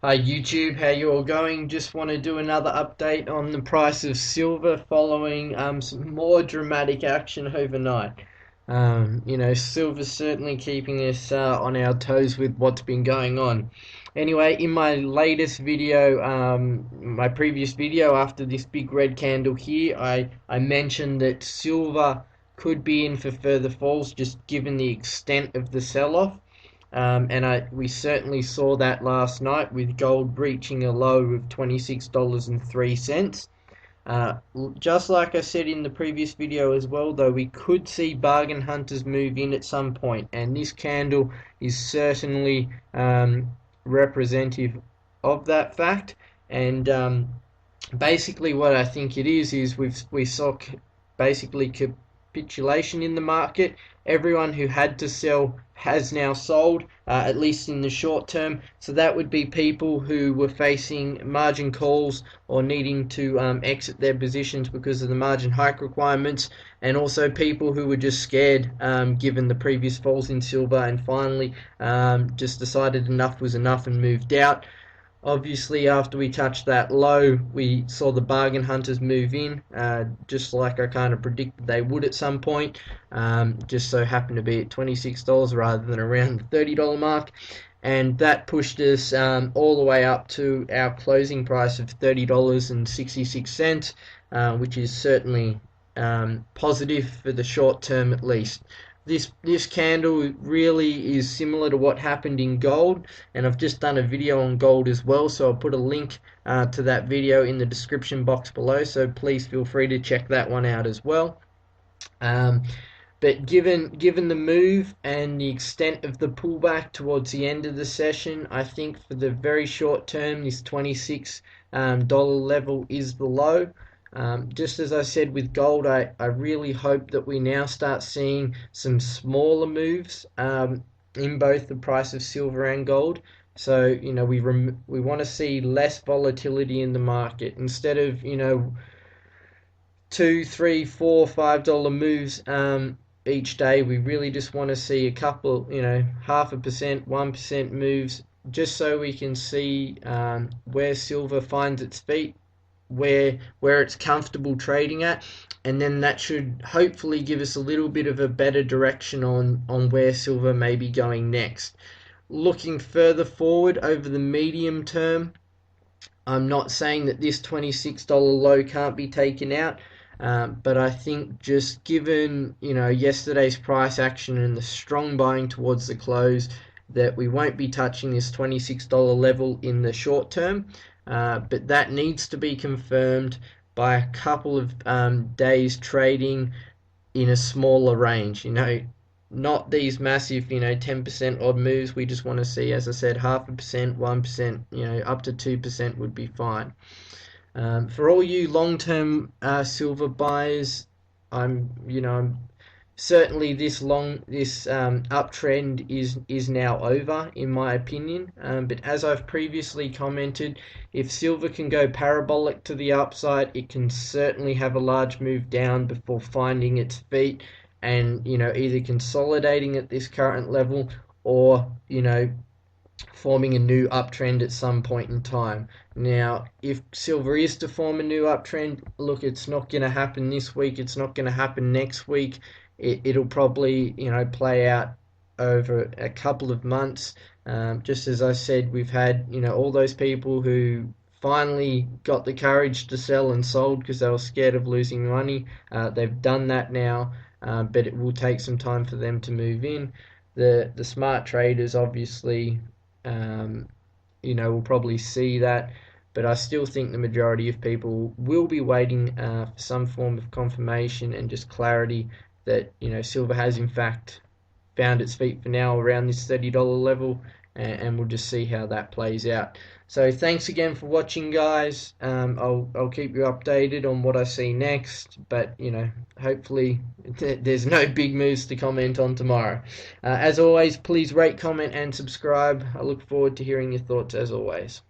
Hi YouTube, how you all going? Just want to do another update on the price of silver following some more dramatic action overnight. Silver's certainly keeping us on our toes with what's been going on. Anyway, in my latest video, my previous video after this big red candle here, I mentioned that silver could be in for further falls just given the extent of the sell-off. We certainly saw that last night with gold reaching a low of $26.03. Just like I said in the previous video as well, though, we could see bargain hunters move in at some point, and this candle is certainly representative of that fact. And basically, what I think it is we saw basically capitulation in the market. Everyone who had to sell has now sold, at least in the short term. So that would be people who were facing margin calls or needing to exit their positions because of the margin hike requirements, and also people who were just scared given the previous falls in silver and finally just decided enough was enough and moved out. Obviously, after we touched that low, we saw the bargain hunters move in, just like I kind of predicted they would at some point. Just so happened to be at $26 rather than around the $30 mark. And that pushed us all the way up to our closing price of $30.66, which is certainly positive for the short term at least. This candle really is similar to what happened in gold, and I've just done a video on gold as well, so I'll put a link to that video in the description box below, so please feel free to check that one out as well. But given the move and the extent of the pullback towards the end of the session, I think for the very short term, this $26 level is the low. Just as I said with gold, I really hope that we now start seeing some smaller moves in both the price of silver and gold. So, we want to see less volatility in the market instead of, $2, $3, $4, $5 moves each day. We really just want to see a couple, 0.5%, 1% moves, just so we can see where silver finds its feet, where it's comfortable trading at, and then that should hopefully give us a little bit of a better direction on where silver may be going next. Looking further forward over the medium term, I'm not saying that this $26 low can't be taken out, but I think just given yesterday's price action and the strong buying towards the close, that we won't be touching this $26 level in the short term. But that needs to be confirmed by a couple of days trading in a smaller range. Not these massive 10% odd moves. We just want to see, as I said, 0.5%, 1%, up to 2% would be fine. For all you long-term silver buyers, I'm certainly this uptrend is now over, in my opinion. But as I've previously commented, if silver can go parabolic to the upside, it can certainly have a large move down before finding its feet and either consolidating at this current level or forming a new uptrend at some point in time. Now, if silver is to form a new uptrend, look, it's not going to happen this week, it's not going to happen next week. It'll probably play out over a couple of months. Just as I said, we've had all those people who finally got the courage to sell and sold because they were scared of losing money. They've done that now, but it will take some time for them to move in. The smart traders obviously will probably see that, but I still think the majority of people will be waiting for some form of confirmation and just clarity that silver has in fact found its feet for now around this $30 level, and we'll just see how that plays out. So thanks again for watching, guys. I'll keep you updated on what I see next, but hopefully there's no big moves to comment on tomorrow. As always, please rate, comment and subscribe. I look forward to hearing your thoughts as always.